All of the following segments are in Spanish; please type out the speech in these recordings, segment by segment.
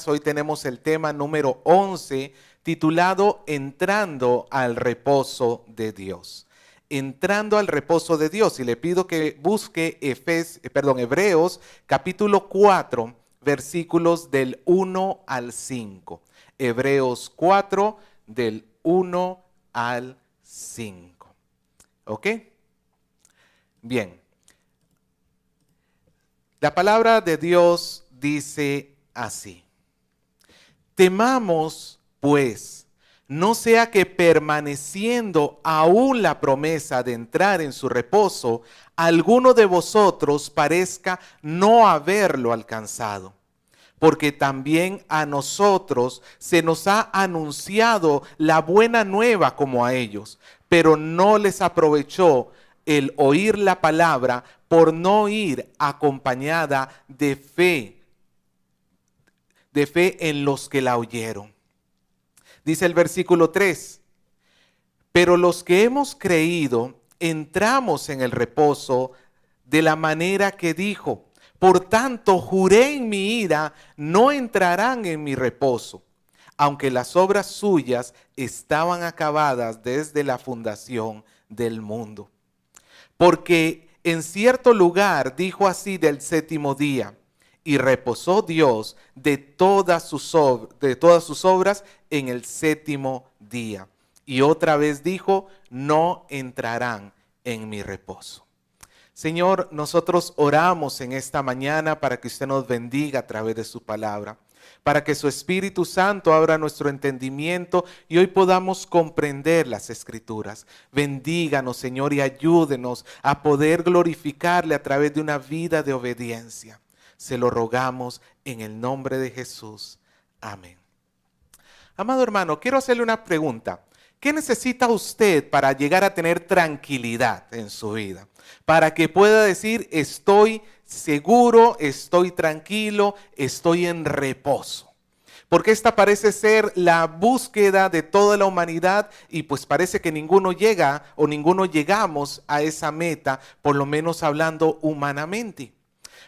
Hoy tenemos el tema número 11 titulado Entrando al reposo de Dios. Entrando al reposo de Dios. Y le pido que busque Hebreos capítulo 4 versículos del 1 al 5. Hebreos 4 del 1 al 5. ¿Ok? Bien. La palabra de Dios dice así. Temamos, pues, no sea que permaneciendo aún la promesa de entrar en su reposo, alguno de vosotros parezca no haberlo alcanzado. Porque también a nosotros se nos ha anunciado la buena nueva como a ellos, pero no les aprovechó el oír la palabra por no ir acompañada de fe en los que la oyeron. Dice el versículo 3, pero los que hemos creído entramos en el reposo de la manera que dijo, por tanto juré en mi ira, no entrarán en mi reposo, aunque las obras suyas estaban acabadas desde la fundación del mundo. Porque en cierto lugar dijo así del séptimo día, y reposó Dios de todas sus obras en el séptimo día. Y otra vez dijo, no entrarán en mi reposo. Señor, nosotros oramos en esta mañana para que usted nos bendiga a través de su palabra, para que su Espíritu Santo abra nuestro entendimiento y hoy podamos comprender las Escrituras. Bendíganos, Señor, y ayúdenos a poder glorificarle a través de una vida de obediencia. Se lo rogamos en el nombre de Jesús. Amén. Amado hermano, quiero hacerle una pregunta. ¿Qué necesita usted para llegar a tener tranquilidad en su vida? Para que pueda decir, estoy seguro, estoy tranquilo, estoy en reposo. Porque esta parece ser la búsqueda de toda la humanidad y pues parece que ninguno llega o ninguno llegamos a esa meta, por lo menos hablando humanamente.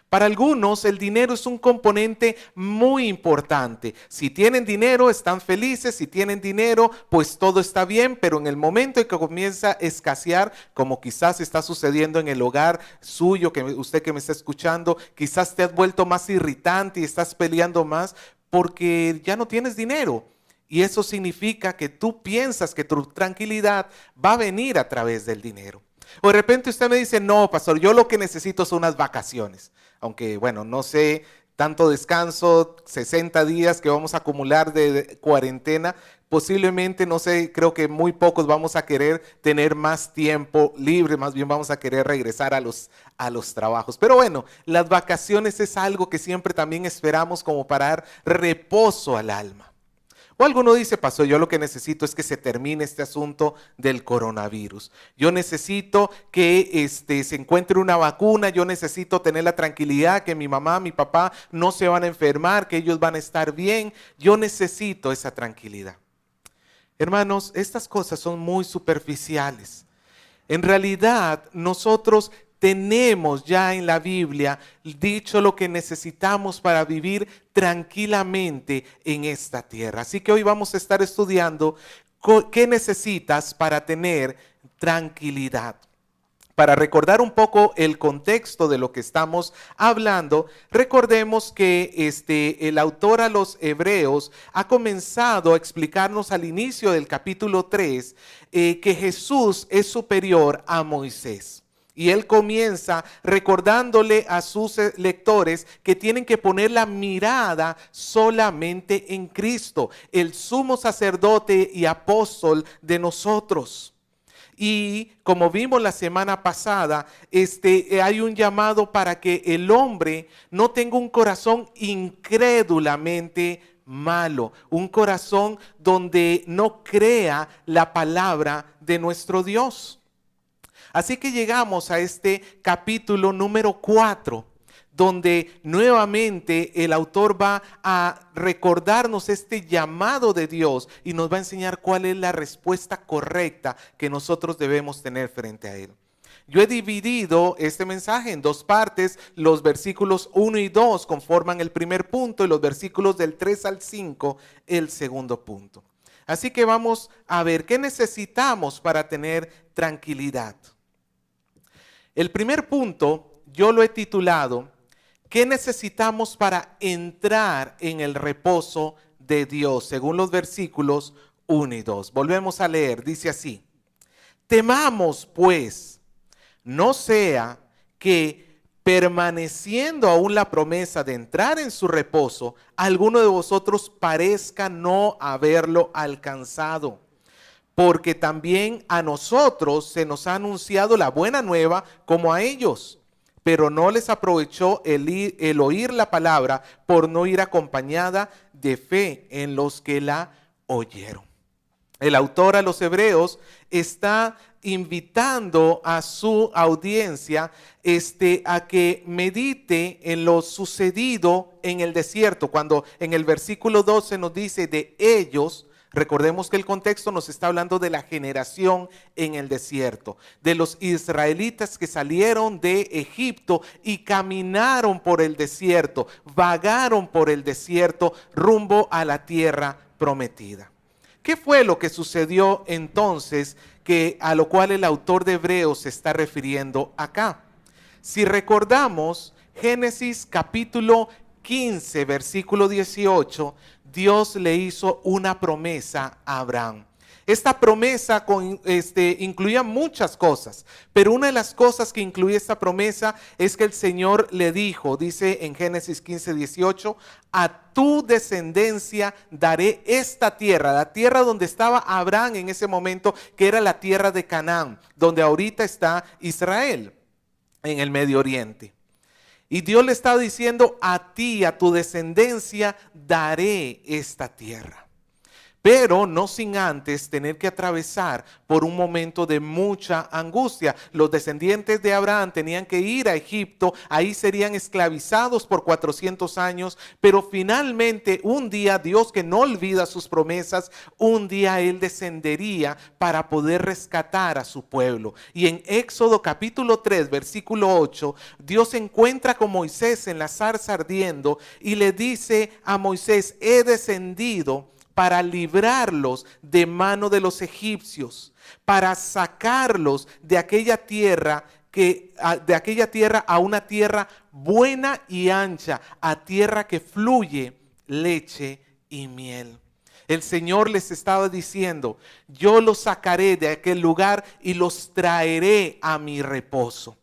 Para algunos el dinero es un componente muy importante. Si tienen dinero están felices, si tienen dinero pues todo está bien, pero en el momento en que comienza a escasear, como quizás está sucediendo en el hogar suyo, que usted que me está escuchando, quizás te has vuelto más irritante y estás peleando más porque ya no tienes dinero. Y eso significa que tú piensas que tu tranquilidad va a venir a través del dinero. O de repente usted me dice, no, pastor, yo lo que necesito son unas vacaciones. Aunque, bueno, no sé, tanto descanso, 60 días que vamos a acumular de cuarentena, posiblemente, no sé, creo que muy pocos vamos a querer tener más tiempo libre, más bien vamos a querer regresar a los trabajos. Pero bueno, las vacaciones es algo que siempre también esperamos como para dar reposo al alma. O alguno dice, pastor, yo lo que necesito es que se termine este asunto del coronavirus. Yo necesito que se encuentre una vacuna, yo necesito tener la tranquilidad que mi mamá, mi papá no se van a enfermar, que ellos van a estar bien. Yo necesito esa tranquilidad. Hermanos, estas cosas son muy superficiales. En realidad, nosotros tenemos ya en la Biblia dicho lo que necesitamos para vivir tranquilamente en esta tierra. Así que hoy vamos a estar estudiando qué necesitas para tener tranquilidad. Para recordar un poco el contexto de lo que estamos hablando, recordemos que el autor a los Hebreos ha comenzado a explicarnos al inicio del capítulo 3 que Jesús es superior a Moisés. Y él comienza recordándole a sus lectores que tienen que poner la mirada solamente en Cristo, el sumo sacerdote y apóstol de nosotros. Y como vimos la semana pasada, hay un llamado para que el hombre no tenga un corazón incrédulamente malo, un corazón donde no crea la palabra de nuestro Dios. Así que llegamos a este capítulo número 4, donde nuevamente el autor va a recordarnos este llamado de Dios y nos va a enseñar cuál es la respuesta correcta que nosotros debemos tener frente a él. Yo he dividido este mensaje en dos partes. Los versículos 1 y 2 conforman el primer punto y los versículos del 3 al 5 el segundo punto. Así que vamos a ver qué necesitamos para tener tranquilidad. El primer punto yo lo he titulado ¿qué necesitamos para entrar en el reposo de Dios? Según los versículos 1 y 2. Volvemos a leer, dice así: temamos pues, no sea que permaneciendo aún la promesa de entrar en su reposo, alguno de vosotros parezca no haberlo alcanzado. Porque también a nosotros se nos ha anunciado la buena nueva como a ellos, pero no les aprovechó el oír la palabra por no ir acompañada de fe en los que la oyeron. El autor a los hebreos está invitando a su audiencia a que medite en lo sucedido en el desierto. Cuando en el versículo 12 nos dice de ellos, recordemos que el contexto nos está hablando de la generación en el desierto, de los israelitas que salieron de Egipto y caminaron por el desierto, vagaron por el desierto rumbo a la tierra prometida. ¿Qué fue lo que sucedió entonces a lo cual el autor de Hebreos se está refiriendo acá? Si recordamos Génesis capítulo 15, versículo 18, Dios le hizo una promesa a Abraham. Esta promesa incluía muchas cosas, pero una de las cosas que incluía esta promesa es que el Señor le dijo, dice en Génesis 15, 18, a tu descendencia daré esta tierra, la tierra donde estaba Abraham en ese momento, que era la tierra de Canaán, donde ahorita está Israel en el Medio Oriente. Y Dios le estaba diciendo, a ti, a tu descendencia, daré esta tierra. Pero no sin antes tener que atravesar por un momento de mucha angustia. Los descendientes de Abraham tenían que ir a Egipto, ahí serían esclavizados por 400 años, pero finalmente un día Dios, que no olvida sus promesas, un día Él descendería para poder rescatar a su pueblo. Y en Éxodo capítulo 3, versículo 8, Dios se encuentra con Moisés en la zarza ardiendo y le dice a Moisés, he descendido para librarlos de mano de los egipcios, para sacarlos de aquella tierra a una tierra buena y ancha, a tierra que fluye leche y miel. El Señor les estaba diciendo, yo los sacaré de aquel lugar y los traeré a mi reposo.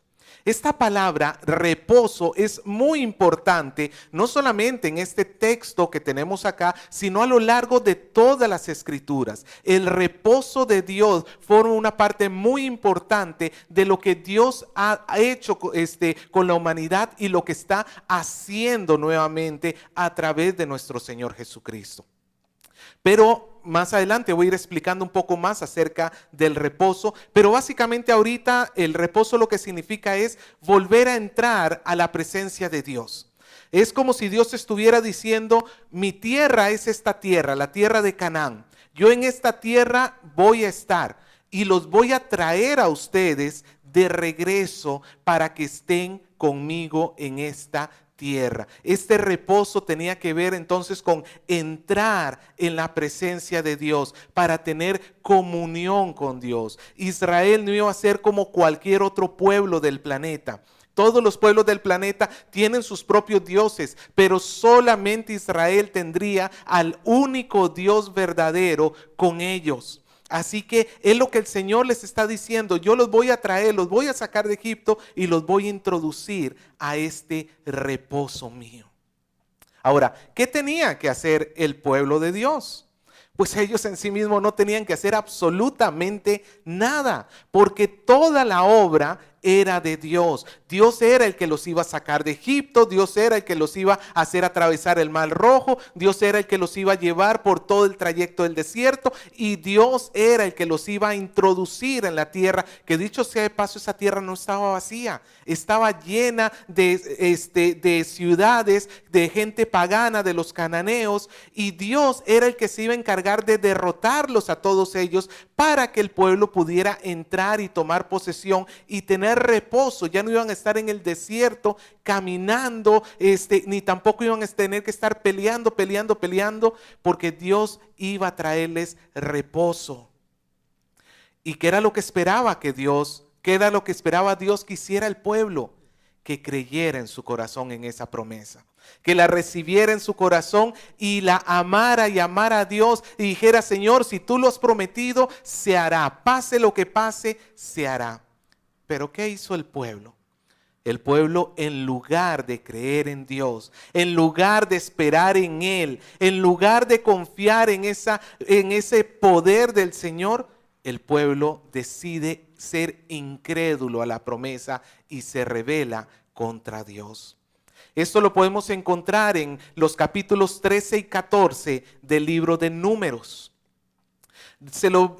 Esta palabra reposo es muy importante, no solamente en este texto que tenemos acá, sino a lo largo de todas las escrituras. El reposo de Dios forma una parte muy importante de lo que Dios ha hecho con la humanidad y lo que está haciendo nuevamente a través de nuestro Señor Jesucristo. Pero más adelante voy a ir explicando un poco más acerca del reposo, pero básicamente ahorita el reposo lo que significa es volver a entrar a la presencia de Dios. Es como si Dios estuviera diciendo, mi tierra es esta tierra, la tierra de Canaán. Yo en esta tierra voy a estar y los voy a traer a ustedes de regreso para que estén conmigo en esta tierra. Este reposo tenía que ver entonces con entrar en la presencia de Dios para tener comunión con Dios. Israel no iba a ser como cualquier otro pueblo del planeta. Todos los pueblos del planeta tienen sus propios dioses, pero solamente Israel tendría al único Dios verdadero con ellos. Así que es lo que el Señor les está diciendo, yo los voy a traer, los voy a sacar de Egipto y los voy a introducir a este reposo mío. Ahora, ¿qué tenía que hacer el pueblo de Dios? Pues ellos en sí mismos no tenían que hacer absolutamente nada, porque toda la obra era de Dios. Dios era el que los iba a sacar de Egipto, Dios era el que los iba a hacer atravesar el Mar Rojo, Dios era el que los iba a llevar por todo el trayecto del desierto y Dios era el que los iba a introducir en la tierra, que dicho sea de paso, esa tierra no estaba vacía, estaba llena de ciudades, de gente pagana, de los cananeos, y Dios era el que se iba a encargar de derrotarlos a todos ellos para que el pueblo pudiera entrar y tomar posesión y tener hallar reposo, ya no iban a estar en el desierto caminando, ni tampoco iban a tener que estar peleando, porque Dios iba a traerles reposo. ¿Y qué era lo que esperaba qué era lo que esperaba Dios que hiciera el pueblo? Que creyera en su corazón en esa promesa, que la recibiera en su corazón y la amara y amara a Dios y dijera: Señor, si tú lo has prometido, se hará, pase lo que pase, se hará. Pero ¿qué hizo el pueblo? El pueblo, en lugar de creer en Dios, en lugar de esperar en Él, en lugar de confiar en ese poder del Señor, el pueblo decide ser incrédulo a la promesa y se rebela contra Dios. Esto lo podemos encontrar en los capítulos 13 y 14 del libro de Números.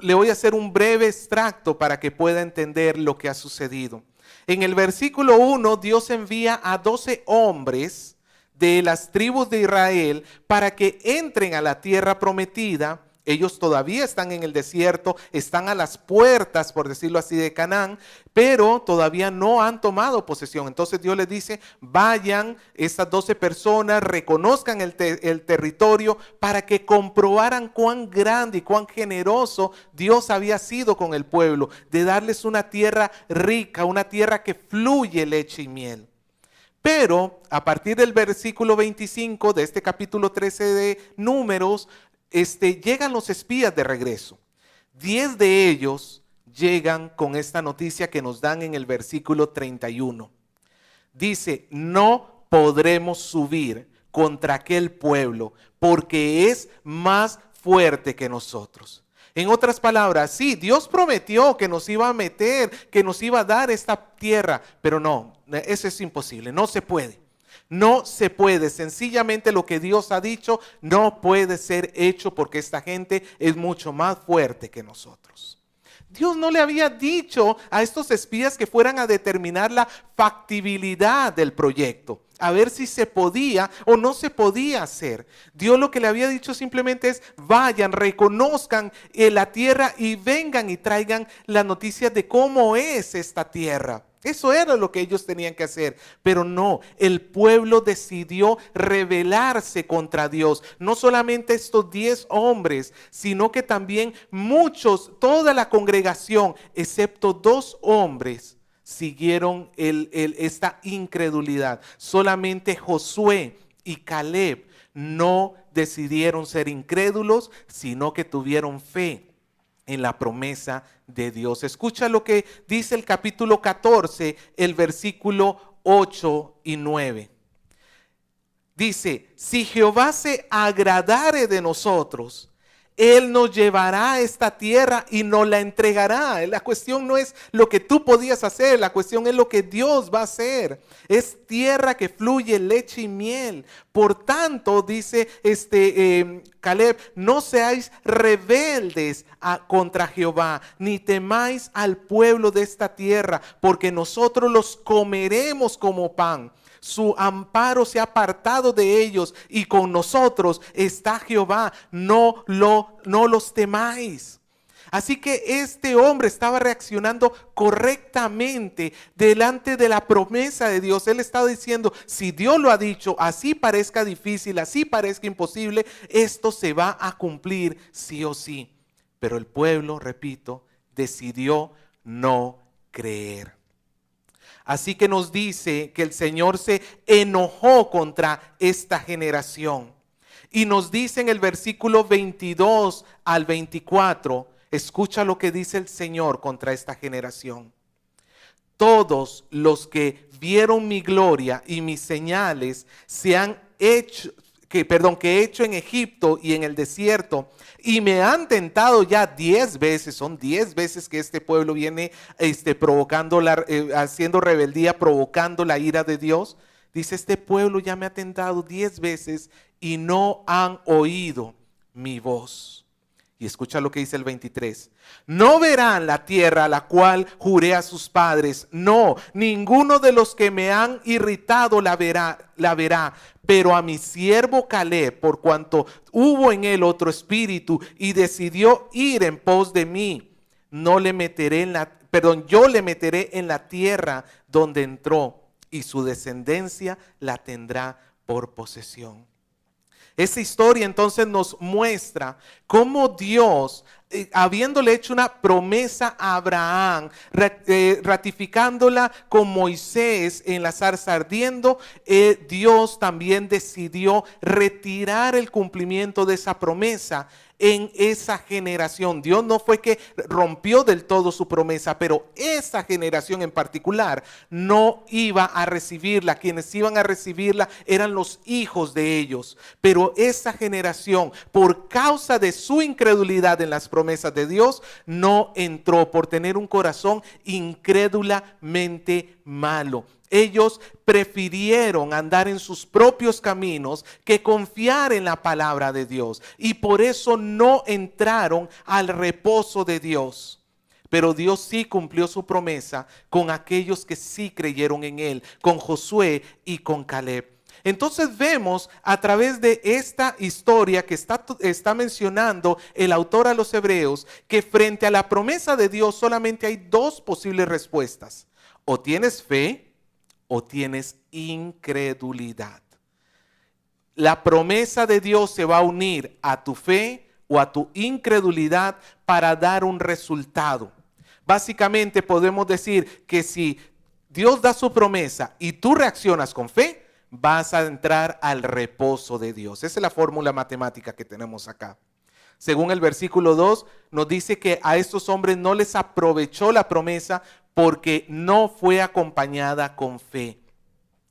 Le voy a hacer un breve extracto para que pueda entender lo que ha sucedido. En el versículo 1, Dios envía a 12 hombres de las tribus de Israel para que entren a la tierra prometida. Ellos todavía están en el desierto, están a las puertas, por decirlo así, de Canaán, pero todavía no han tomado posesión. Entonces Dios les dice: vayan estas 12 personas, reconozcan el territorio para que comprobaran cuán grande y cuán generoso Dios había sido con el pueblo, de darles una tierra rica, una tierra que fluye leche y miel. Pero a partir del versículo 25 de este capítulo 13 de Números, llegan los espías de regreso. 10 de ellos llegan con esta noticia que nos dan en el versículo 31. Dice: no podremos subir contra aquel pueblo porque es más fuerte que nosotros. En otras palabras, sí, Dios prometió que nos iba a meter, que nos iba a dar esta tierra, pero no, eso es imposible, no se puede. No se puede, sencillamente lo que Dios ha dicho no puede ser hecho porque esta gente es mucho más fuerte que nosotros. Dios no le había dicho a estos espías que fueran a determinar la factibilidad del proyecto, a ver si se podía o no se podía hacer. Dios lo que le había dicho simplemente es: vayan, reconozcan la tierra y vengan y traigan la noticia de cómo es esta tierra. Eso era lo que ellos tenían que hacer, pero no, el pueblo decidió rebelarse contra Dios. No solamente estos 10 hombres, sino que también muchos, toda la congregación, excepto 2 hombres, siguieron esta incredulidad. Solamente Josué y Caleb no decidieron ser incrédulos, sino que tuvieron fe en la promesa de Dios. Escucha lo que dice el capítulo 14, el versículo 8 y 9. Dice: si Jehová se agradare de nosotros, Él nos llevará a esta tierra y nos la entregará. La cuestión no es lo que tú podías hacer, la cuestión es lo que Dios va a hacer. Es tierra que fluye leche y miel. Por tanto, dice Caleb: no seáis rebeldes contra Jehová, ni temáis al pueblo de esta tierra, porque nosotros los comeremos como pan. Su amparo se ha apartado de ellos y con nosotros está Jehová, no los temáis. Así que este hombre estaba reaccionando correctamente delante de la promesa de Dios. Él estaba diciendo: si Dios lo ha dicho, así parezca difícil, así parezca imposible, esto se va a cumplir sí o sí. Pero el pueblo, repito, decidió no creer. Así que nos dice que el Señor se enojó contra esta generación. Y nos dice en el versículo 22 al 24, escucha lo que dice el Señor contra esta generación. Todos los que vieron mi gloria y mis señales que he hecho en Egipto y en el desierto, y me han tentado ya 10 veces, son 10 veces que este pueblo viene haciendo rebeldía, provocando la ira de Dios. Dice: este pueblo ya me ha tentado 10 veces y no han oído mi voz. Y escucha lo que dice el 23. No verán la tierra a la cual juré a sus padres. No, ninguno de los que me han irritado la verá. Pero a mi siervo Caleb, por cuanto hubo en él otro espíritu y decidió ir en pos de mí, no le meteré yo le meteré en la tierra donde entró, y su descendencia la tendrá por posesión. Esa historia entonces nos muestra cómo Dios, habiéndole hecho una promesa a Abraham, ratificándola con Moisés en la zarza ardiendo, Dios también decidió retirar el cumplimiento de esa promesa en esa generación. Dios no fue que rompió del todo su promesa, pero esa generación en particular no iba a recibirla. Quienes iban a recibirla eran los hijos de ellos. Pero esa generación, por causa de su incredulidad en las promesas de Dios, no entró, por tener un corazón incrédulamente malo. Ellos prefirieron andar en sus propios caminos que confiar en la palabra de Dios, y por eso no entraron al reposo de Dios. Pero Dios sí cumplió su promesa con aquellos que sí creyeron en Él, con Josué y con Caleb. Entonces vemos a través de esta historia que está mencionando el autor a los hebreos, que frente a la promesa de Dios solamente hay dos posibles respuestas: o tienes fe o tienes incredulidad. La promesa de Dios se va a unir a tu fe o a tu incredulidad para dar un resultado. Básicamente podemos decir que si Dios da su promesa y tú reaccionas con fe, vas a entrar al reposo de Dios. Esa es la fórmula matemática que tenemos acá. Según el versículo 2, nos dice que a estos hombres no les aprovechó la promesa porque no fue acompañada con fe.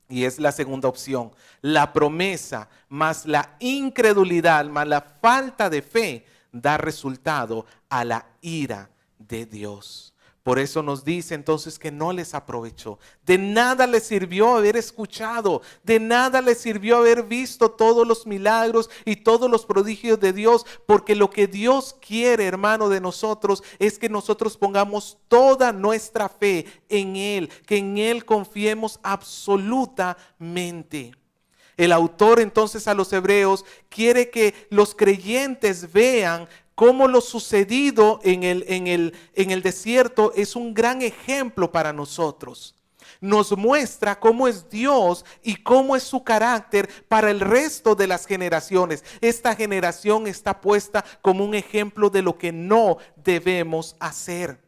Y es la segunda opción. La promesa más la incredulidad, más la falta de fe, da resultado a la ira de Dios. Por eso nos dice entonces que no les aprovechó. De nada les sirvió haber escuchado, de nada les sirvió haber visto todos los milagros y todos los prodigios de Dios, porque lo que Dios quiere, hermano, de nosotros es que nosotros pongamos toda nuestra fe en Él, que en Él confiemos absolutamente. El autor entonces a los hebreos quiere que los creyentes vean cómo lo sucedido en el desierto es un gran ejemplo para nosotros. Nos muestra cómo es Dios y cómo es su carácter para el resto de las generaciones. Esta generación está puesta como un ejemplo de lo que no debemos hacer,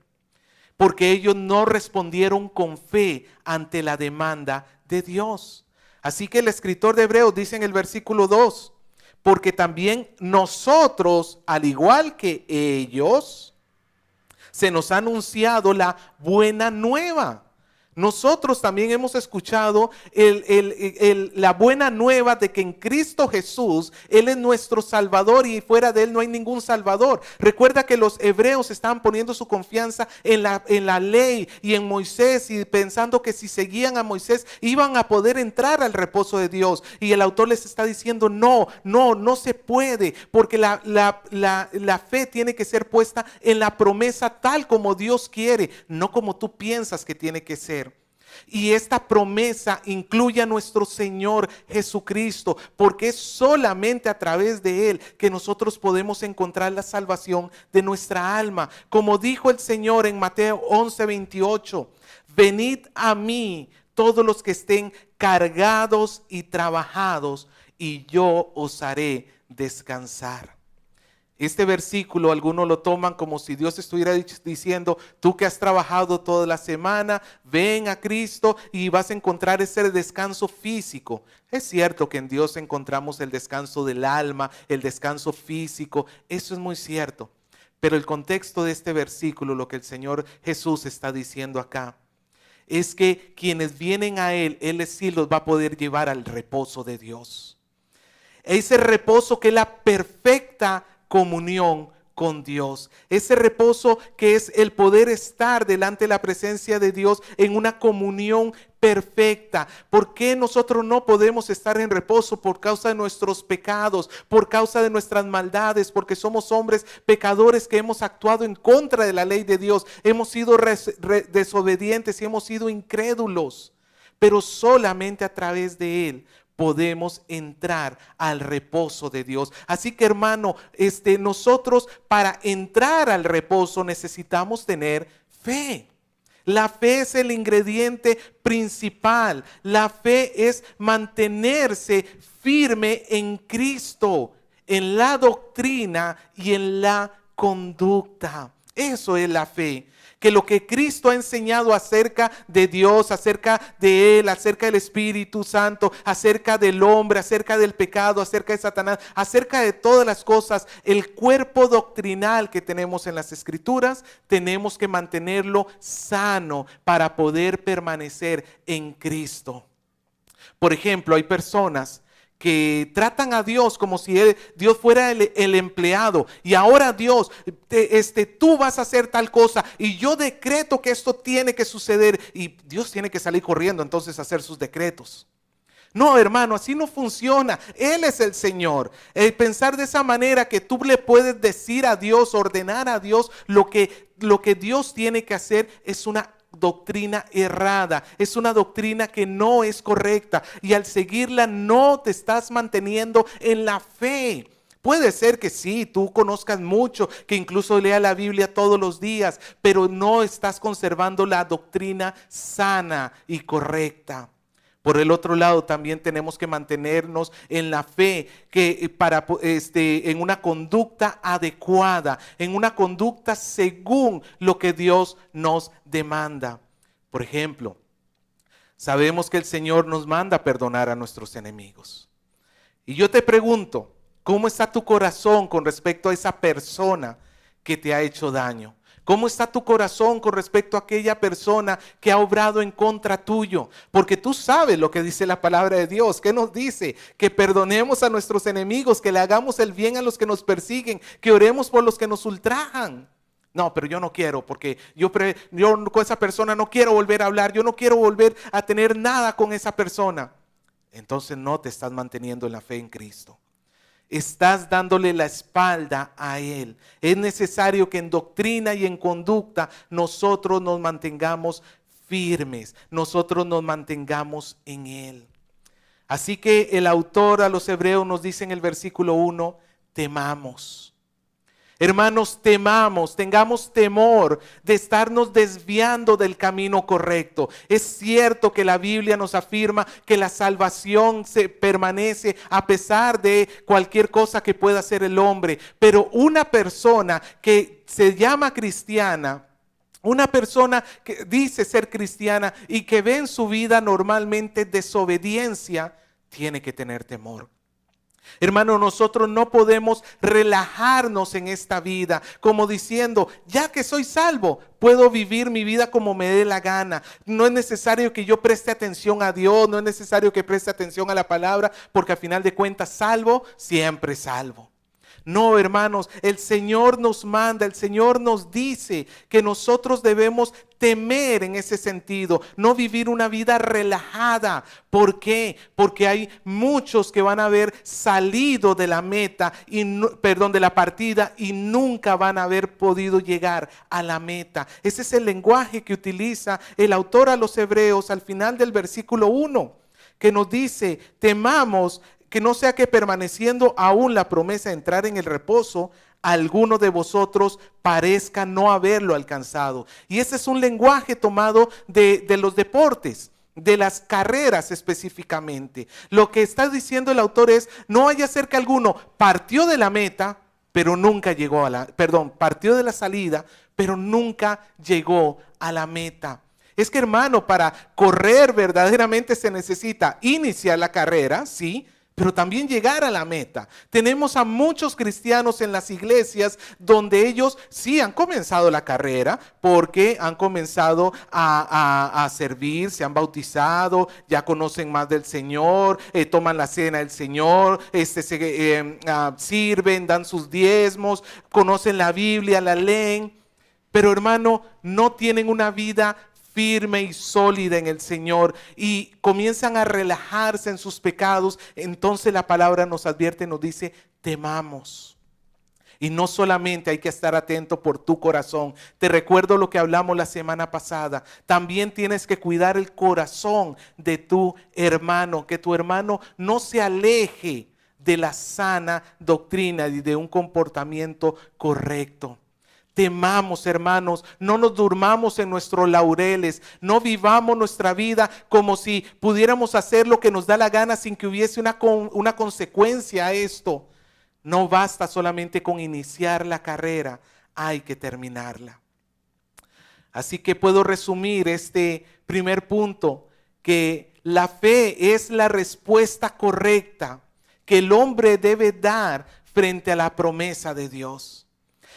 porque ellos no respondieron con fe ante la demanda de Dios. Así que el escritor de Hebreos dice en el versículo 2, porque también nosotros, al igual que ellos, se nos ha anunciado la buena nueva. Nosotros también hemos escuchado la buena nueva de que en Cristo Jesús Él es nuestro Salvador y fuera de Él no hay ningún Salvador. Recuerda que los hebreos estaban poniendo su confianza en la ley y en Moisés, y pensando que si seguían a Moisés iban a poder entrar al reposo de Dios. Y el autor les está diciendo no se puede, porque la fe tiene que ser puesta en la promesa tal como Dios quiere, no como tú piensas que tiene que ser. Y esta promesa incluye a nuestro Señor Jesucristo, porque es solamente a través de Él que nosotros podemos encontrar la salvación de nuestra alma. Como dijo el Señor en Mateo 11:28, venid a mí todos los que estén cargados y trabajados, y yo os haré descansar. Este versículo algunos lo toman como si Dios estuviera diciendo: tú que has trabajado toda la semana, ven a Cristo y vas a encontrar ese descanso físico. Es cierto que en Dios encontramos el descanso del alma, el descanso físico, eso es muy cierto. Pero el contexto de este versículo, lo que el Señor Jesús está diciendo acá, es que quienes vienen a Él sí los va a poder llevar al reposo de Dios. Ese reposo que es la perfecta comunión con Dios, ese reposo que es el poder estar delante de la presencia de Dios en una comunión perfecta. ¿Por qué nosotros no podemos estar en reposo? Por causa de nuestros pecados, por causa de nuestras maldades, porque somos hombres pecadores que hemos actuado en contra de la ley de Dios, hemos sido desobedientes y hemos sido incrédulos, pero solamente a través de Él podemos entrar al reposo de Dios. Así que, hermano, nosotros para entrar al reposo necesitamos tener fe. La fe es el ingrediente principal. La fe es mantenerse firme en Cristo, en la doctrina y en la conducta. Eso es la fe. Que lo que Cristo ha enseñado acerca de Dios, acerca de Él, acerca del Espíritu Santo, acerca del hombre, acerca del pecado, acerca de Satanás, acerca de todas las cosas, el cuerpo doctrinal que tenemos en las Escrituras, tenemos que mantenerlo sano para poder permanecer en Cristo. Por ejemplo, hay personas que tratan a Dios como si Dios fuera el empleado, y ahora Dios, tú vas a hacer tal cosa y yo decreto que esto tiene que suceder, y Dios tiene que salir corriendo entonces a hacer sus decretos. No, hermano, así no funciona. Él es el Señor. El pensar de esa manera que tú le puedes decir a Dios, ordenar a Dios lo que Dios tiene que hacer, es una doctrina errada, es una doctrina que no es correcta, y al seguirla no te estás manteniendo en la fe. Puede ser que sí, tú conozcas mucho, que incluso lea la Biblia todos los días, pero no estás conservando la doctrina sana y correcta. Por el otro lado, también tenemos que mantenernos en la fe, que en una conducta adecuada, en una conducta según lo que Dios nos demanda. Por ejemplo, sabemos que el Señor nos manda a perdonar a nuestros enemigos. Y yo te pregunto, ¿cómo está tu corazón con respecto a esa persona que te ha hecho daño? ¿Cómo está tu corazón con respecto a aquella persona que ha obrado en contra tuyo? Porque tú sabes lo que dice la palabra de Dios. ¿Qué nos dice? Que perdonemos a nuestros enemigos, que le hagamos el bien a los que nos persiguen, que oremos por los que nos ultrajan. No, pero yo no quiero, porque yo con esa persona no quiero volver a hablar, yo no quiero volver a tener nada con esa persona. Entonces no te estás manteniendo en la fe en Cristo. Estás dándole la espalda a Él. Es necesario que en doctrina y en conducta nosotros nos mantengamos firmes, nosotros nos mantengamos en Él. Así que el autor a los Hebreos nos dice en el versículo 1, temamos. Hermanos, temamos, tengamos temor de estarnos desviando del camino correcto. Es cierto que la Biblia nos afirma que la salvación se permanece a pesar de cualquier cosa que pueda hacer el hombre, pero una persona que se llama cristiana, una persona que dice ser cristiana y que ve en su vida normalmente desobediencia, tiene que tener temor. Hermano, nosotros no podemos relajarnos en esta vida como diciendo, ya que soy salvo, puedo vivir mi vida como me dé la gana. No es necesario que yo preste atención a Dios, no es necesario que preste atención a la palabra, porque al final de cuentas, salvo, siempre salvo. No, hermanos, el Señor nos manda, el Señor nos dice que nosotros debemos temer en ese sentido, no vivir una vida relajada. ¿Por qué? Porque hay muchos que van a haber salido de la meta, de la partida, y nunca van a haber podido llegar a la meta. Ese es el lenguaje que utiliza el autor a los Hebreos al final del versículo 1, que nos dice, temamos que no sea que permaneciendo aún la promesa de entrar en el reposo, alguno de vosotros parezca no haberlo alcanzado. Y ese es un lenguaje tomado de los deportes, de las carreras específicamente. Lo que está diciendo el autor es, no haya ser que alguno partió de la meta, pero nunca llegó partió de la salida, pero nunca llegó a la meta. Es que, hermano, para correr verdaderamente se necesita iniciar la carrera, sí, pero también llegar a la meta. Tenemos a muchos cristianos en las iglesias donde ellos sí han comenzado la carrera porque han comenzado a servir, se han bautizado, ya conocen más del Señor, toman la cena del Señor, sirven, dan sus diezmos, conocen la Biblia, la leen, pero hermano, no tienen una vida firme y sólida en el Señor y comienzan a relajarse en sus pecados. Entonces la palabra nos advierte, nos dice, temamos. Y no solamente hay que estar atento por tu corazón. Te recuerdo lo que hablamos la semana pasada. También tienes que cuidar el corazón de tu hermano, que tu hermano no se aleje de la sana doctrina y de un comportamiento correcto. temamos, hermanos, no nos durmamos en nuestros laureles, no vivamos nuestra vida como si pudiéramos hacer lo que nos da la gana sin que hubiese una consecuencia a esto. No basta solamente con iniciar la carrera, hay que terminarla. Así que puedo resumir este primer punto, que la fe es la respuesta correcta que el hombre debe dar frente a la promesa de Dios.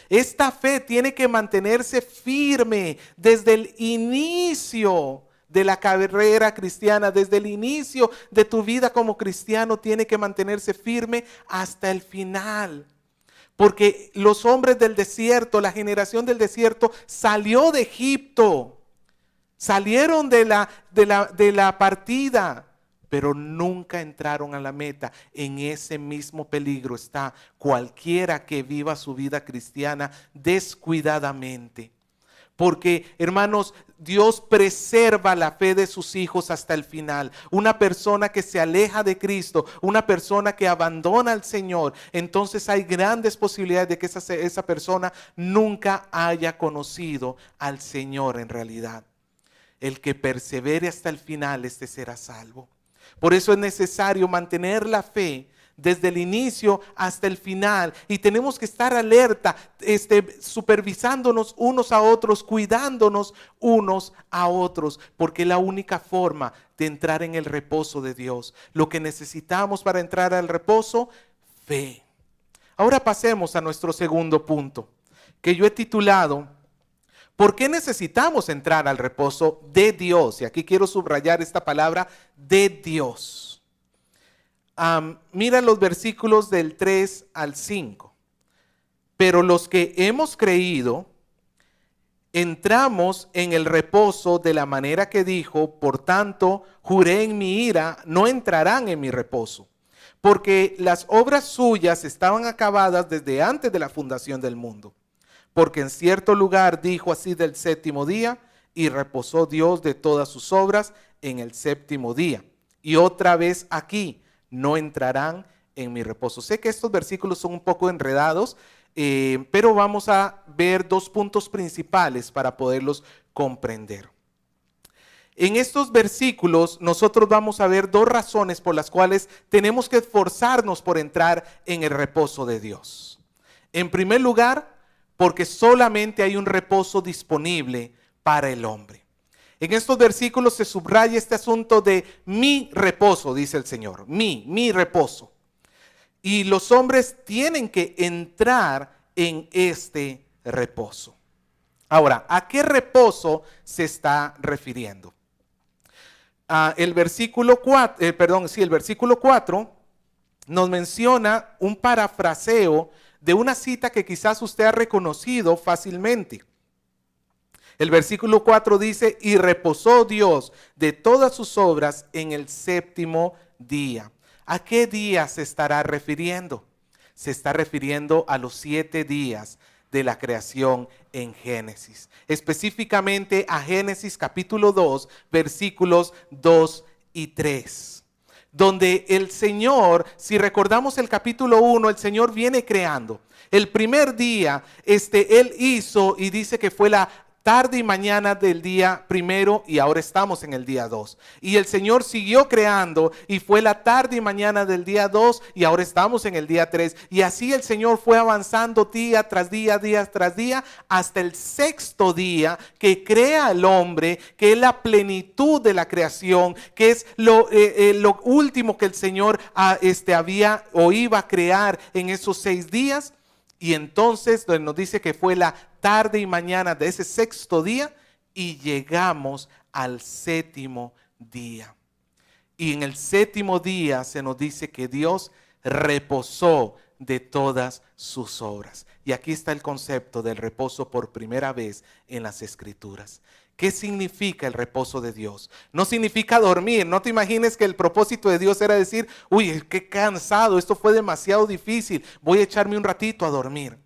Esta fe tiene que mantenerse firme desde el inicio de la carrera cristiana, desde el inicio de tu vida como cristiano, tiene que mantenerse firme hasta el final. Porque los hombres del desierto, la generación del desierto salió de Egipto, salieron de la partida, pero nunca entraron a la meta. En ese mismo peligro está cualquiera que viva su vida cristiana descuidadamente. Porque, hermanos, Dios preserva la fe de sus hijos hasta el final. Una persona que se aleja de Cristo, una persona que abandona al Señor, entonces hay grandes posibilidades de que esa persona nunca haya conocido al Señor en realidad. El que persevere hasta el final, este será salvo. Por eso es necesario mantener la fe desde el inicio hasta el final, y tenemos que estar alerta, supervisándonos unos a otros, cuidándonos unos a otros, porque es la única forma de entrar en el reposo de Dios. Lo que necesitamos para entrar al reposo, fe. Ahora pasemos a nuestro segundo punto, que yo he titulado: ¿por qué necesitamos entrar al reposo de Dios? Y aquí quiero subrayar esta palabra, de Dios. Mira los versículos del 3 al 5. Pero los que hemos creído, entramos en el reposo de la manera que dijo: por tanto, juré en mi ira, no entrarán en mi reposo. Porque las obras suyas estaban acabadas desde antes de la fundación del mundo. Porque en cierto lugar dijo así del séptimo día, y reposó Dios de todas sus obras en el séptimo día. Y otra vez aquí: no entrarán en mi reposo. Sé que estos versículos son un poco enredados, pero vamos a ver dos puntos principales para poderlos comprender. En estos versículos nosotros vamos a ver dos razones por las cuales tenemos que esforzarnos por entrar en el reposo de Dios. En primer lugar, porque solamente hay un reposo disponible para el hombre. En estos versículos se subraya este asunto de mi reposo, dice el Señor, mi reposo. Y los hombres tienen que entrar en este reposo. Ahora, ¿a qué reposo se está refiriendo? El versículo 4 nos menciona un parafraseo de una cita que quizás usted ha reconocido fácilmente. El versículo 4 dice: y reposó Dios de todas sus obras en el séptimo día. ¿A qué día se estará refiriendo? Se está refiriendo a los 7 días de la creación en Génesis. Específicamente a Génesis capítulo 2, versículos 2 y 3. Donde el Señor, si recordamos el capítulo 1, el Señor viene creando. El primer día, Él hizo, y dice que fue la tarde y mañana del día primero, y ahora estamos en el día 2. Y el Señor siguió creando, y fue la tarde y mañana del día 2, y ahora estamos en el día 3. Y así el Señor fue avanzando día tras día, hasta el sexto día, que crea al hombre, que es la plenitud de la creación, que es lo último que el Señor había o iba a crear en esos 6 días. Y entonces nos dice que fue la tarde y mañana de ese sexto día, y llegamos al séptimo día. Y en el séptimo día se nos dice que Dios reposó de todas sus obras. Y aquí está el concepto del reposo por primera vez en las Escrituras. ¿Qué significa el reposo de Dios? No significa dormir. No te imagines que el propósito de Dios era decir: uy, qué cansado, esto fue demasiado difícil, voy a echarme un ratito a dormir.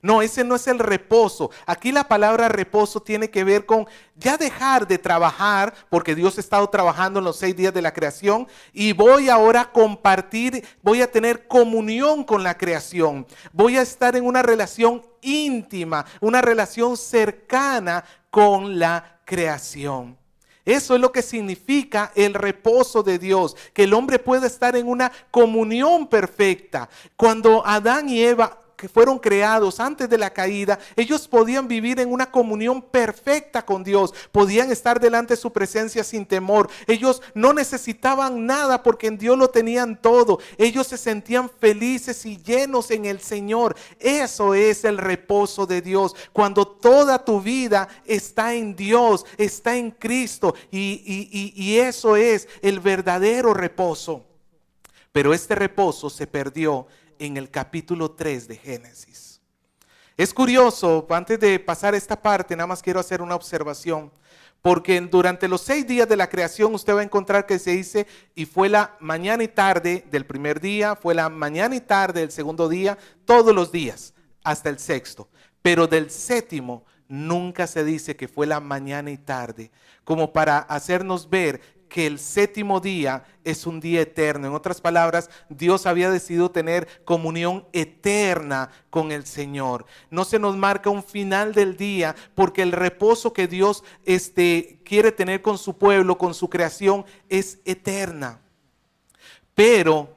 No, ese no es el reposo. Aquí la palabra reposo tiene que ver con ya dejar de trabajar, porque Dios ha estado trabajando en los 6 días de la creación, y voy ahora a compartir, voy a tener comunión con la creación. Voy a estar en una relación íntima, una relación cercana con la creación. Eso es lo que significa el reposo de Dios, que el hombre pueda estar en una comunión perfecta. Cuando Adán y Eva que fueron creados antes de la caída, ellos podían vivir en una comunión perfecta con Dios, podían estar delante de su presencia sin temor. Ellos no necesitaban nada porque en Dios lo tenían todo. Ellos se sentían felices y llenos en el Señor. Eso es el reposo de Dios, cuando toda tu vida está en Dios, está en Cristo, y eso es el verdadero reposo. Pero este reposo se perdió en el capítulo 3 de Génesis. Es curioso, antes de pasar esta parte, nada más quiero hacer una observación, porque durante los 6 días de la creación usted va a encontrar que se dice, y fue la mañana y tarde del primer día, fue la mañana y tarde del segundo día, todos los días, hasta el sexto. Pero del séptimo nunca se dice que fue la mañana y tarde, como para hacernos ver que el séptimo día es un día eterno. En otras palabras, Dios había decidido tener comunión eterna con el Señor. No se nos marca un final del día, porque el reposo que Dios quiere tener con su pueblo, con su creación, es eterna. Pero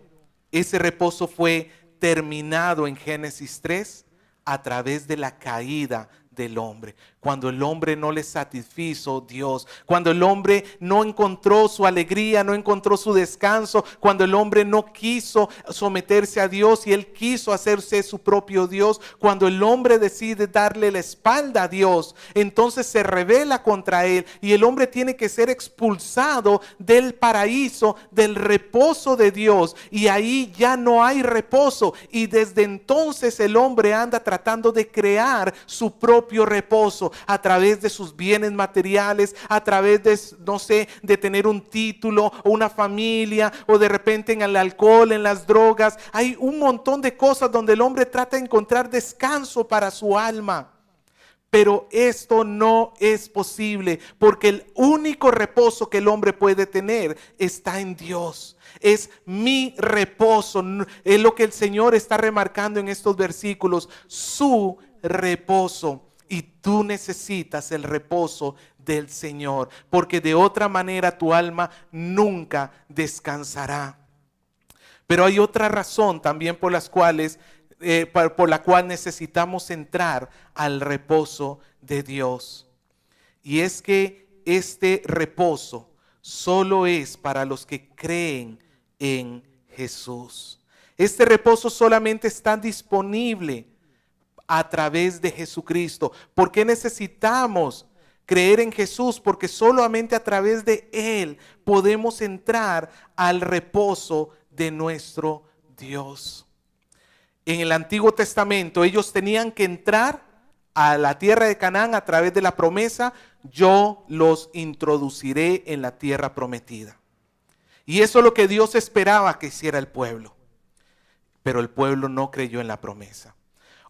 ese reposo fue terminado en Génesis 3 a través de la caída del hombre. Cuando el hombre no le satisfizo Dios, cuando el hombre no encontró su alegría, no encontró su descanso, cuando el hombre no quiso someterse a Dios y él quiso hacerse su propio Dios, cuando el hombre decide darle la espalda a Dios, entonces se rebela contra él y el hombre tiene que ser expulsado del paraíso, del reposo de Dios, y ahí ya no hay reposo, y desde entonces el hombre anda tratando de crear su propio reposo a través de sus bienes materiales, a través de, no sé, de tener un título o una familia, o de repente en el alcohol, en las drogas. Hay un montón de cosas donde el hombre trata de encontrar descanso para su alma. Pero esto no es posible, porque el único reposo que el hombre puede tener está en Dios. Es mi reposo, es lo que el Señor está remarcando en estos versículos, su reposo. Y tú necesitas el reposo del Señor, porque de otra manera tu alma nunca descansará. Pero hay otra razón también por la cual necesitamos entrar al reposo de Dios. Y es que este reposo solo es para los que creen en Jesús. Este reposo solamente está disponible a través de Jesucristo. ¿Por qué necesitamos creer en Jesús? Porque solamente a través de Él podemos entrar al reposo de nuestro Dios. En el Antiguo Testamento ellos tenían que entrar a la tierra de Canaán a través de la promesa: yo los introduciré en la tierra prometida. Y eso es lo que Dios esperaba que hiciera el pueblo. Pero el pueblo no creyó en la promesa.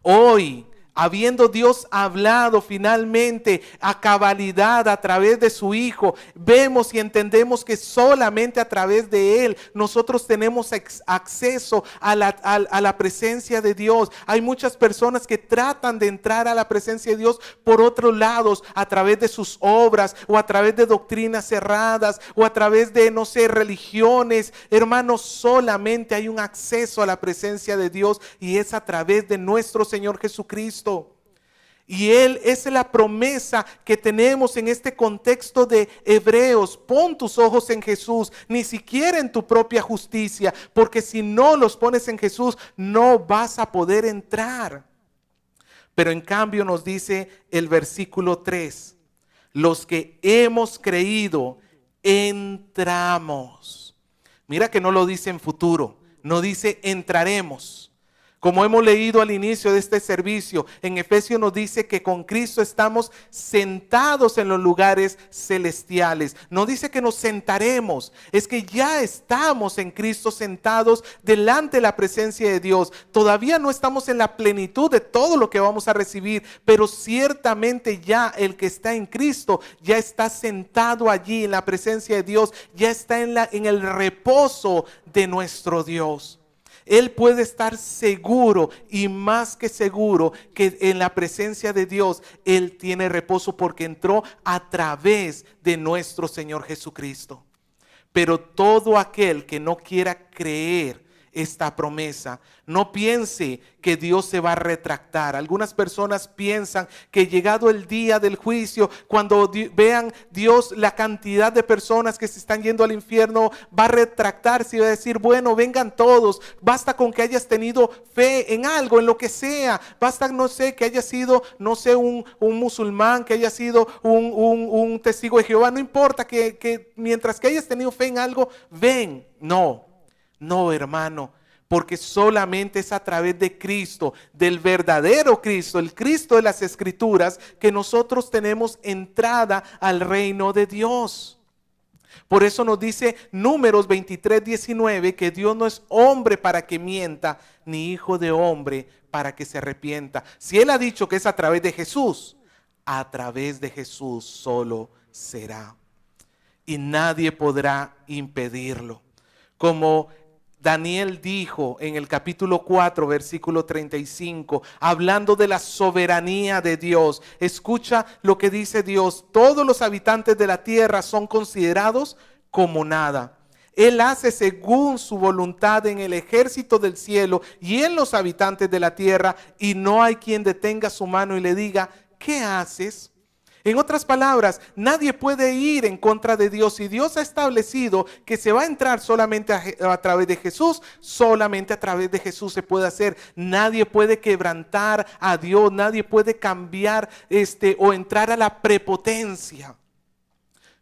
Hoy, habiendo Dios hablado finalmente a cabalidad a través de su Hijo, vemos y entendemos que solamente a través de Él nosotros tenemos acceso a la presencia de Dios. Hay muchas personas que tratan de entrar a la presencia de Dios por otros lados, a través de sus obras, o a través de doctrinas cerradas, o a través de, no sé, religiones. Hermanos, solamente hay un acceso a la presencia de Dios, y es a través de nuestro Señor Jesucristo. Y Él es la promesa que tenemos en este contexto de Hebreos. Pon tus ojos en Jesús, ni siquiera en tu propia justicia, porque si no los pones en Jesús, no vas a poder entrar. Pero en cambio nos dice el versículo 3, los que hemos creído, entramos. Mira que no lo dice en futuro, no dice entraremos. Como hemos leído al inicio de este servicio, en Efesios nos dice que con Cristo estamos sentados en los lugares celestiales. No dice que nos sentaremos, es que ya estamos en Cristo sentados delante de la presencia de Dios. Todavía no estamos en la plenitud de todo lo que vamos a recibir, pero ciertamente ya el que está en Cristo ya está sentado allí en la presencia de Dios, ya está en el reposo de nuestro Dios. Él puede estar seguro y más que seguro que en la presencia de Dios Él tiene reposo porque entró a través de nuestro Señor Jesucristo. Pero todo aquel que no quiera creer esta promesa, no piense que Dios se va a retractar. Algunas personas piensan que llegado el día del juicio, cuando vean Dios la cantidad de personas que se están yendo al infierno, va a retractarse y va a decir, bueno, vengan todos, basta con que hayas tenido fe en algo, en lo que sea, basta, no sé, que haya sido, no sé, un musulmán, que haya sido un testigo de Jehová, no importa, que mientras que hayas tenido fe en algo, ven. No, hermano, porque solamente es a través de Cristo, del verdadero Cristo, el Cristo de las Escrituras, que nosotros tenemos entrada al reino de Dios. Por eso nos dice Números 23:19 que Dios no es hombre para que mienta, ni hijo de hombre para que se arrepienta. Si Él ha dicho que es a través de Jesús, a través de Jesús solo será. Y nadie podrá impedirlo. Como Daniel dijo en el capítulo 4, versículo 35, hablando de la soberanía de Dios. Escucha lo que dice Dios: todos los habitantes de la tierra son considerados como nada. Él hace según su voluntad en el ejército del cielo y en los habitantes de la tierra, y no hay quien detenga su mano y le diga, ¿qué haces? En otras palabras, nadie puede ir en contra de Dios. Y Dios ha establecido que se va a entrar solamente a través de Jesús. Solamente a través de Jesús se puede hacer. Nadie puede quebrantar a Dios. Nadie puede cambiar o entrar a la prepotencia.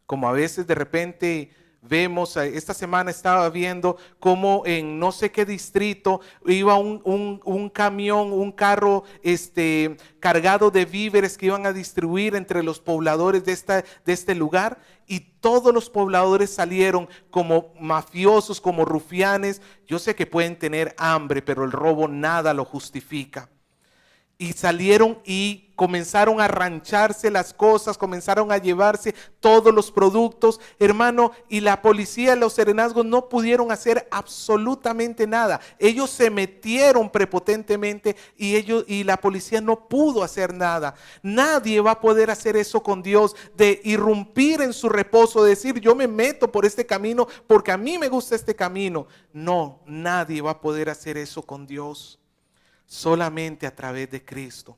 Como a veces de repente vemos, esta semana estaba viendo cómo en no sé qué distrito iba un camión, un carro cargado de víveres que iban a distribuir entre los pobladores de este lugar, y todos los pobladores salieron como mafiosos, como rufianes. Yo sé que pueden tener hambre, pero el robo nada lo justifica. Y salieron y comenzaron a rancharse las cosas, comenzaron a llevarse todos los productos, hermano, y la policía, los serenazgos no pudieron hacer absolutamente nada. Ellos se metieron prepotentemente y la policía no pudo hacer nada. Nadie va a poder hacer eso con Dios, de irrumpir en su reposo, de decir yo me meto por este camino porque a mí me gusta este camino. No, nadie va a poder hacer eso con Dios. Solamente a través de Cristo.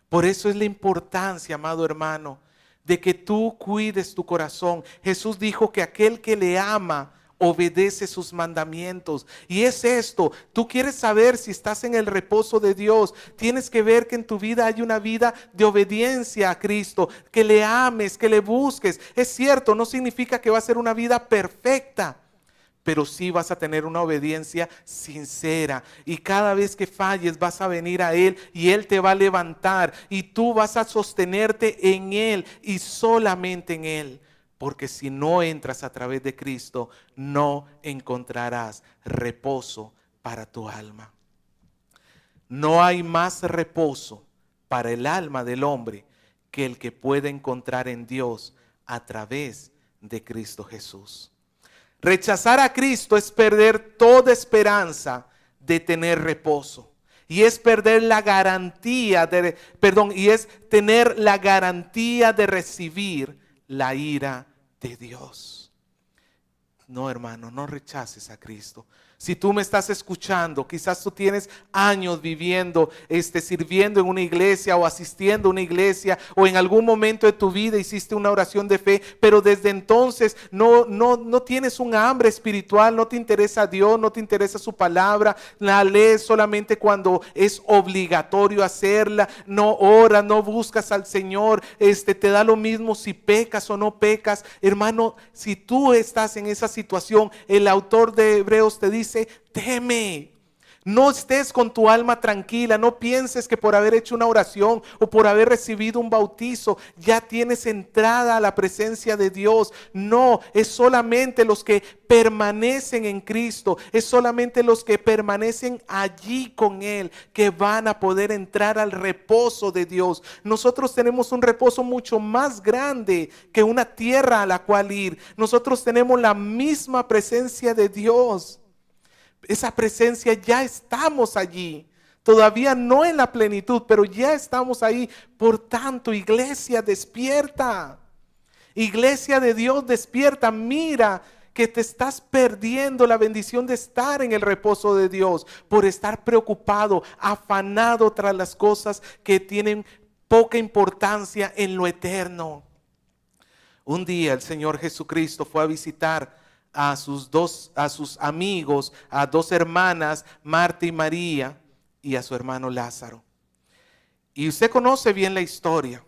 Por eso es la importancia, amado hermano, de que tú cuides tu corazón. Jesús dijo que aquel que le ama obedece sus mandamientos. Y es esto, tú quieres saber si estás en el reposo de Dios, tienes que ver que en tu vida hay una vida de obediencia a Cristo, que le ames, que le busques. Es cierto, no significa que va a ser una vida perfecta, pero sí vas a tener una obediencia sincera, y cada vez que falles vas a venir a Él y Él te va a levantar y tú vas a sostenerte en Él y solamente en Él, porque si no entras a través de Cristo no encontrarás reposo para tu alma. No hay más reposo para el alma del hombre que el que puede encontrar en Dios a través de Cristo Jesús. Rechazar a Cristo es perder toda esperanza de tener reposo. Y es perder la garantía y es tener la garantía de recibir la ira de Dios. No, hermano, no rechaces a Cristo. Si tú me estás escuchando, quizás tú tienes años viviendo, sirviendo en una iglesia o asistiendo a una iglesia, o en algún momento de tu vida hiciste una oración de fe, pero desde entonces no tienes un hambre espiritual, no te interesa Dios, no te interesa su palabra, la lees solamente cuando es obligatorio hacerla, no oras, no buscas al Señor, te da lo mismo si pecas o no pecas. Hermano, si tú estás en esa situación, el autor de Hebreos te dice, teme. No estés con tu alma tranquila, no pienses que por haber hecho una oración o por haber recibido un bautizo ya tienes entrada a la presencia de Dios. No, es solamente los que permanecen en Cristo, es solamente los que permanecen allí con Él que van a poder entrar al reposo de Dios. Nosotros tenemos un reposo mucho más grande que una tierra a la cual ir. Nosotros tenemos la misma presencia de Dios. Esa presencia ya estamos allí. Todavía no en la plenitud, pero ya estamos ahí. Por tanto, iglesia, despierta. Iglesia de Dios, despierta. Mira que te estás perdiendo la bendición de estar en el reposo de Dios por estar preocupado, afanado tras las cosas que tienen poca importancia en lo eterno. Un día el Señor Jesucristo fue a visitar a sus amigos, a dos hermanas, Marta y María, y a su hermano Lázaro. Y usted conoce bien la historia.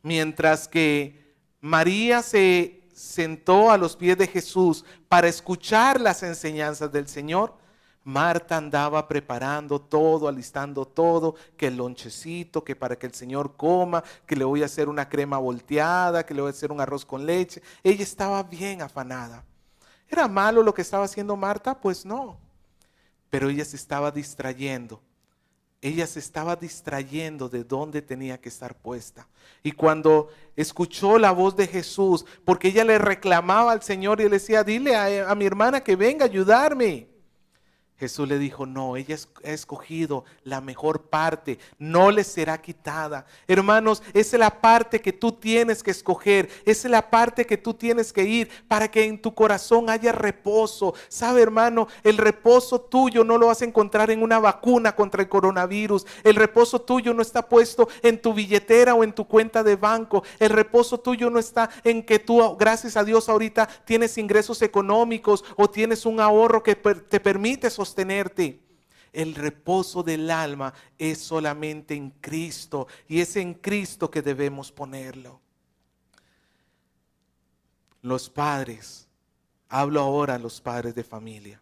Mientras que María se sentó a los pies de Jesús para escuchar las enseñanzas del Señor, Marta andaba preparando todo, alistando todo, que el lonchecito, que para que el Señor coma, que le voy a hacer una crema volteada, que le voy a hacer un arroz con leche. Ella estaba bien afanada. ¿Era malo lo que estaba haciendo Marta? Pues no. Pero ella se estaba distrayendo. Ella se estaba distrayendo de dónde tenía que estar puesta. Y cuando escuchó la voz de Jesús, porque ella le reclamaba al Señor y le decía, dile a mi hermana que venga a ayudarme. Jesús le dijo, no, ella ha escogido la mejor parte, no le será quitada. Hermanos, esa es la parte que tú tienes que escoger, esa es la parte que tú tienes que ir para que en tu corazón haya reposo. ¿Sabe, hermano? El reposo tuyo no lo vas a encontrar en una vacuna contra el coronavirus. El reposo tuyo no está puesto en tu billetera o en tu cuenta de banco. El reposo tuyo no está en que tú, gracias a Dios, ahorita tienes ingresos económicos o tienes un ahorro que te permite sostenerte. El reposo del alma es solamente en Cristo y es en Cristo que debemos ponerlo. Los padres, hablo ahora a los padres de familia,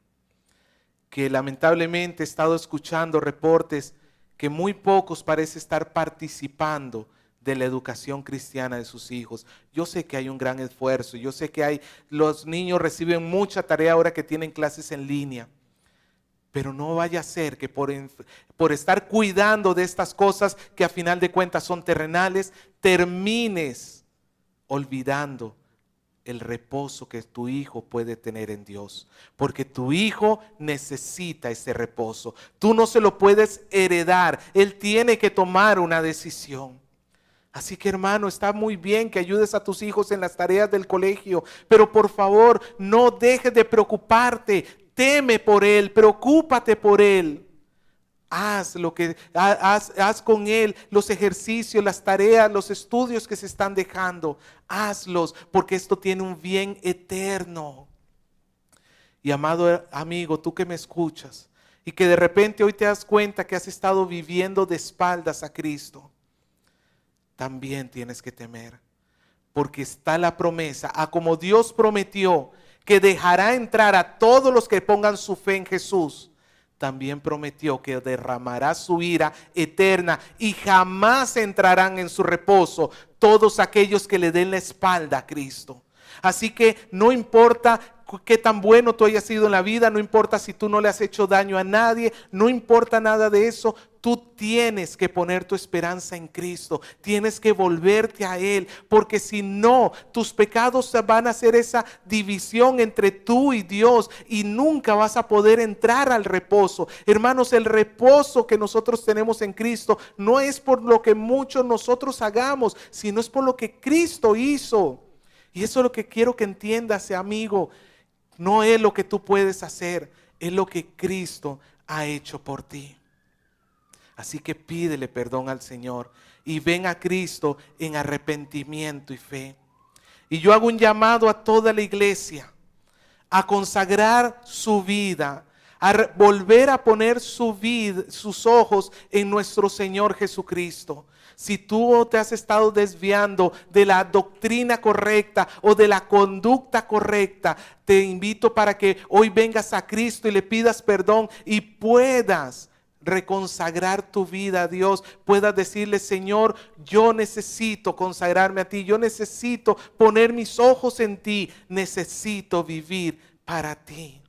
que lamentablemente he estado escuchando reportes que muy pocos parecen estar participando de la educación cristiana de sus hijos. Yo sé que hay un gran esfuerzo, yo sé que los niños reciben mucha tarea ahora que tienen clases en línea. Pero no vaya a ser que por estar cuidando de estas cosas que a final de cuentas son terrenales, termines olvidando el reposo que tu hijo puede tener en Dios. Porque tu hijo necesita ese reposo. Tú no se lo puedes heredar. Él tiene que tomar una decisión. Así que, hermano, está muy bien que ayudes a tus hijos en las tareas del colegio, pero por favor no dejes de preocuparte. Teme por él, preocúpate por él. Haz con él los ejercicios, las tareas, los estudios que se están dejando. Hazlos, porque esto tiene un bien eterno. Y amado amigo, tú que me escuchas y que de repente hoy te das cuenta que has estado viviendo de espaldas a Cristo, también tienes que temer, porque está la promesa, como Dios prometió que dejará entrar a todos los que pongan su fe en Jesús, también prometió que derramará su ira eterna y jamás entrarán en su reposo todos aquellos que le den la espalda a Cristo. Así que no importa qué tan bueno tú hayas sido en la vida, no importa si tú no le has hecho daño a nadie, no importa nada de eso. Tú tienes que poner tu esperanza en Cristo, tienes que volverte a Él, porque si no, tus pecados van a hacer esa división entre tú y Dios y nunca vas a poder entrar al reposo. Hermanos, el reposo que nosotros tenemos en Cristo no es por lo que muchos nosotros hagamos, sino es por lo que Cristo hizo. Y eso es lo que quiero que entiendas, amigo. No es lo que tú puedes hacer, es lo que Cristo ha hecho por ti. Así que pídele perdón al Señor y ven a Cristo en arrepentimiento y fe. Y yo hago un llamado a toda la iglesia a consagrar su vida, volver a poner sus ojos en nuestro Señor Jesucristo. Si tú te has estado desviando de la doctrina correcta o de la conducta correcta, te invito para que hoy vengas a Cristo y le pidas perdón y puedas reconsagrar tu vida a Dios, puedas decirle: Señor, yo necesito consagrarme a ti, yo necesito poner mis ojos en ti, necesito vivir para ti.